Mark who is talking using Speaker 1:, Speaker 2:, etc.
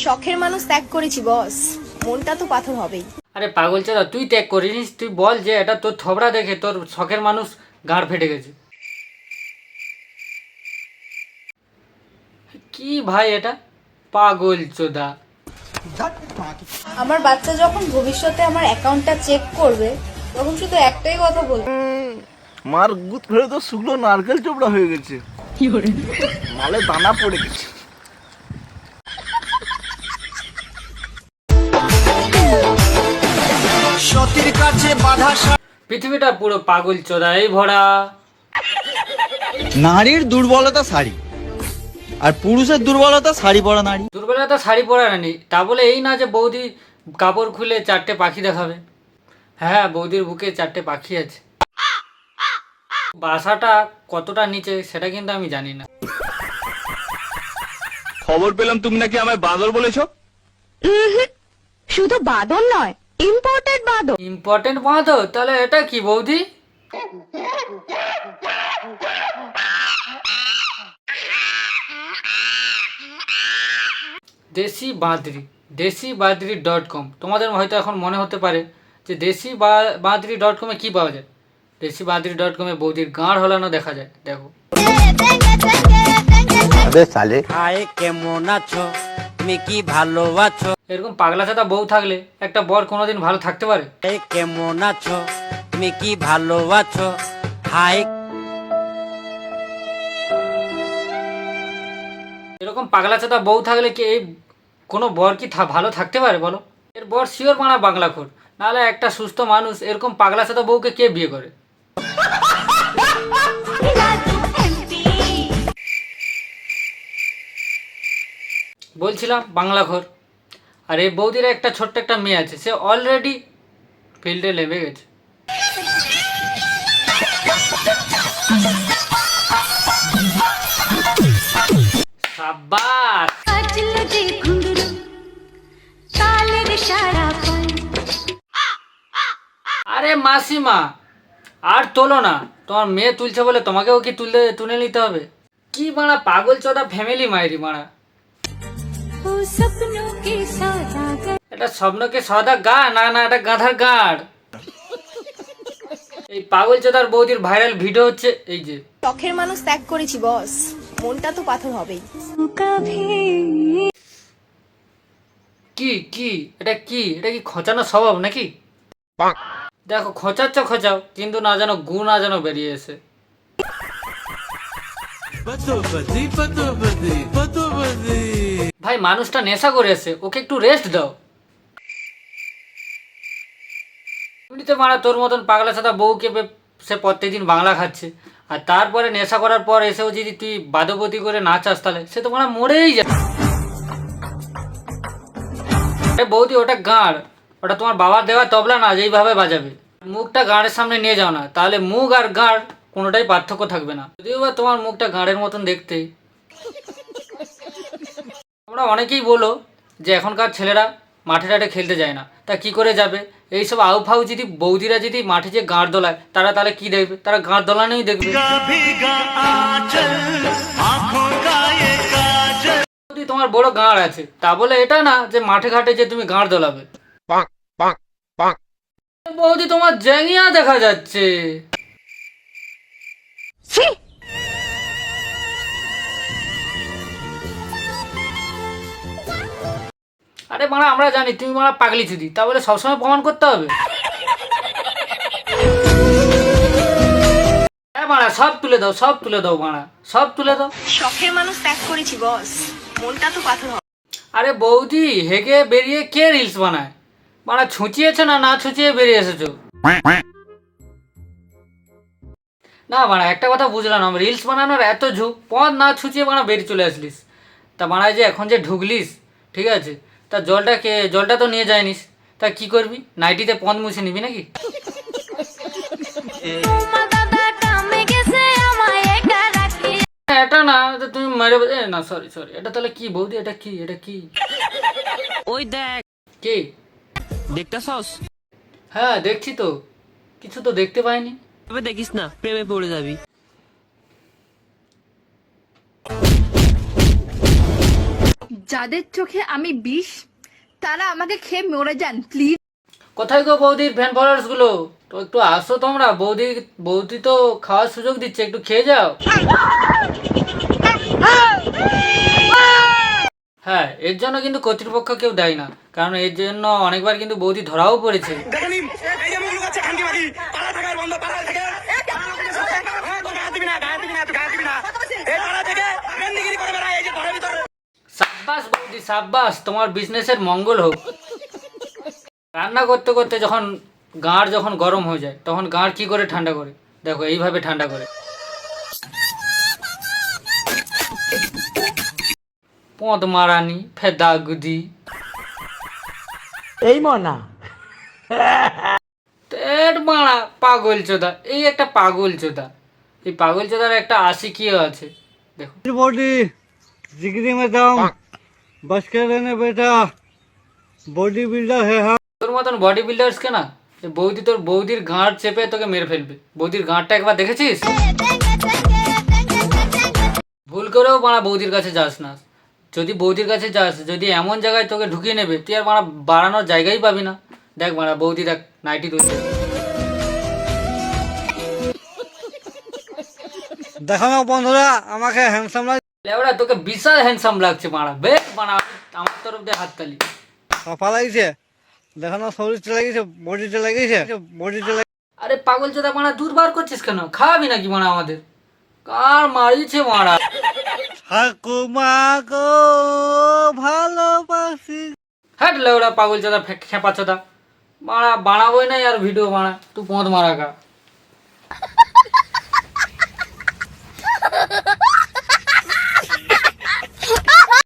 Speaker 1: শখের মানুষ ত্যাগ করেছি বস, মনটা তো পাথর হবেই।
Speaker 2: আরে পাগল চাদা, তুই ত্যাগ করিস? তুই বল যে এটা তোর থবড়া দেখে তোর শখের মানুষ গাঁড় ফেটে গেছে। কি ভাই এটা? পাগল চোদা।
Speaker 1: আমার বাচ্চা যখন ভবিষ্যতে আমার অ্যাকাউন্টটা চেক করবে তখন শুধু একটাই কথা বলবে,
Speaker 3: মার গুদ ফেলে তো শুকনো নারকেল চোপড়া হয়ে গেছে, মালে দানা পড়ে গেছে।
Speaker 4: সতীর কাছে বাধা।
Speaker 2: পৃথিবীটা পুরো পাগল চোদাই ভরা।
Speaker 5: নারীর দুর্বলতা শাড়ি, আর পুরুষের দুর্বলতা শাড়ি পরা নারী।
Speaker 2: দুর্বলতা শাড়ি পরা রানি, তা বলে এই না যে বৌদি কাপড় খুলে চারটে পাখি দেখাবে। হ্যাঁ, বৌদির বুকে চারটে পাখি আছে। বাসাটা কতটা নিচে সেটা কিন্তু আমি জানি না।
Speaker 3: খবর পেলাম তুমি নাকি আমায় বাঁদর বলেছো।
Speaker 6: শুধু বাদর নয়, ইম্পোর্টেড বাদর।
Speaker 2: ইম্পর্টেন্ট বাঁধো? তাহলে এটা কি বৌদি? দেশিবাদরি.com। তোমাদের হয়তো এখন মনে হতে পারে যে দেশিবাদরি.com-এ কি পাওয়া যায়। দেশিবাদরি.com-এ বৌদির গাঁড় হলানো দেখা যায়। দেখো।
Speaker 4: হায় কেমন আছো, তুমি কি ভালো আছো?
Speaker 2: এরকম পাগলা ছাতা বউ থাকলে একটা বর কোনোদিন ভালো থাকতে পারে?
Speaker 4: হায় কেমন আছো, তুমি কি ভালো আছো? হায়।
Speaker 2: এরকম পাগলা ছাতা বউ থাকলে কি এই কোনো বর কি ভালো থাকতে পারে বলো? এর বর শিওর মানা বাংলাখোর। নাহলে একটা সুস্থ মানুষ এরকম পাগলা ছাতা বউকে কে বিয়ে করে? বলছিলাম বাংলাখোর। আর এই বৌদির একটা ছোট্ট একটা মেয়ে আছে, সে অলরেডি ফিল্ডে নেমে গেছে। সাব্বাস। আরে মাসিমা, আর তোলো না। তোমার মেয়ে তুলছে বলে তোমাকেও কি তুলে নিতে হবে? কি মারা পাগল চোদা ফ্যামিলি মায়েরি মারা। এটা স্বপ্নকে সদা গা না, না এটা গাধার গাঁড়। এই পাগল চোদার বৌদির ভাইরাল ভিডিও হচ্ছে এই যে।
Speaker 1: শখের মানুষ ত্যাগ করেছি বস, মনটা তো পাথর হবেই।
Speaker 2: কি কি এটা কি? এটা কি খোঁচানো স্বভাব নাকি? দেখো খোঁচাও, কিন্তু না যেন গু না যেন বেরিয়ে এসে। ভাই মানুষটা নেশা করে এসে, ওকে একটু রেস্ট দাও। এমনিতে মারা তোর মতন পাগলা ছাতা বউকে সে প্রত্যেকদিন বাংলা খাচ্ছে, আর তারপরে নেশা করার পর এসেও যদি তুই বাদপতি করে নাচাস তাহলে সে তো মারা মরেই যায়। বৌদি ওটা গাঁড়, ওটা তোমার বাবার দেওয়া তবলা না যেইভাবে বাজাবে। মুখটা গাঁড়ের সামনে নিয়ে যাও না, তাহলে মুখ আর গাঁড় কোনোটাই পার্থক্য থাকবে না। যদিও বা তোমার মুখটা গাঁড়ের মতন দেখতে। তোমরা অনেকেই বলো যে এখনকার ছেলেরা মাঠে টাঠে খেলতে যায় না, তা কি করে যাবে? এইসব আউফাউ যদি বৌদিরা যদি মাঠে যে গাঁড় দোলায় তারা তাহলে কি দেখবে? তারা গাঁড় দোলানোই দেখবে। যদি তোমার বড় গাঁড় আছে তা বলে এটা না যে মাঠে ঘাটে যে তুমি গাঁড় দোলাবে। বৌদি তোমার জ্যাঙিয়া দেখা যাচ্ছে। আরে মারা আমরা জানি তুমি মারা পাগলি চুদি, তা বলে সবসময় প্রমাণ করতে হবে? হ্যাঁ মারা সব তুলে দাও মারা সব তুলে দাও।
Speaker 1: শখের মানুষ ত্যাগ করেছি বস, মনটা তো পাথর হবে।
Speaker 2: আরে বৌদি হেগে বেরিয়ে কে রিলস বানায়? মারা ছুঁচিয়েছো না ছুঁচিয়ে বেরিয়ে এসেছো? না মারা একটা কথা বুঝলাম না, রিলস বানানোর এত ঝুঁক, পথ না ছুঁচিয়ে মারা বেরিয়ে চলে আসলিস। তা মারা যে এখন যে ঢুকলিস ঠিক আছে, তা জলটা তো নিয়ে যায়নিস, তা কি করবি? নাইটিতে পথ মুছে নিবি নাকি? এটা না তুমি মেরে না, সরি এটা তাহলে কি বৌদি? এটা কি?
Speaker 4: ওই দেখ,
Speaker 2: কি
Speaker 4: দেখতেছস?
Speaker 2: হ্যাঁ দেখছি তো, কিছু তো দেখতে পাইনি।
Speaker 4: তবে দেখিস না, প্রেমে পড়ে যাবি।
Speaker 6: যাদের চোখে আমি বিষ তারা আমাকে খেয়ে মরে যান প্লিজ।
Speaker 2: কোথায় গো বৌদির ফ্যান ফলোয়ার্স গুলো? তো একটু আসো তোমরা, বৌদি তো খাওয়ার সুযোগ দিচ্ছে, একটু খেয়ে যাও। হ্যাঁ, এর জন্য কিন্তু কর্তৃপক্ষ কেউ দেয় না, কারণ এর জন্য অনেকবার কিন্তু বৌদি ধরাও পড়েছে। সাব্বাস বৌদি সাব্বাস, তোমার বিজনেসের মঙ্গল হোক। রান্না করতে করতে যখন গাঁড় যখন গরম হয়ে যায়, তখন গাঁড় কি করে ঠান্ডা করে? দেখো এইভাবে ঠান্ডা করে। পদ মারানি ফেদা গুদি
Speaker 4: এই মনা
Speaker 2: তেট মারা পাগল চোদা, এই একটা পাগল চোদা। এই পাগল চোদার একটা আশিকিও আছে, দেখো।
Speaker 5: बॉडी जिगरी में दम बस कर लेने बेटा बॉडी बिल्डर है हम।
Speaker 2: তোর মতন বডি বিল্ডার্সকে না, এই বৌদি তোর বৌদির গাঁট চেপে তোকে মেরে ফেলবে। বৌদির গাঁটটা একবার দেখেছিস? ভুল করেও মারা বৌদির কাছে যাস না। যদি বৌদির কাছে যাস, যদি এমন জায়গায় তোকে ঢুকিয়ে নেবে, তুই আর মারা বাড়ানোর জায়গাই পাবি না। দেখ মারা বৌদি দেখ নাইটি তুলছে।
Speaker 5: देखो ना बंधुरा আমাকে হ্যান্ডসাম লাগে,
Speaker 2: লেওড়া তোকে বিশাল হ্যান্ডসাম লাগছে মারা, বেশ মারা আমার তরফ দিয়ে হাততালি।
Speaker 5: সাফা লাগিছে। দেখো না শরীরটা লাগিছে, বডিটা লাগিছে, বডিটা
Speaker 2: আরে পাগল চোদা মারা দুধ বার করছিস কেন? খাওয়াবি নাকি মারা আমাদের? কার মারিছে মারা?
Speaker 5: ঠাকুমা গো ভালোবাসি।
Speaker 2: হ্যাট লেওড়া পাগল চোদা খেপা চোদা মারা, বানাবোই না আর ভিডিও বানা, তুই পথ মারা গা।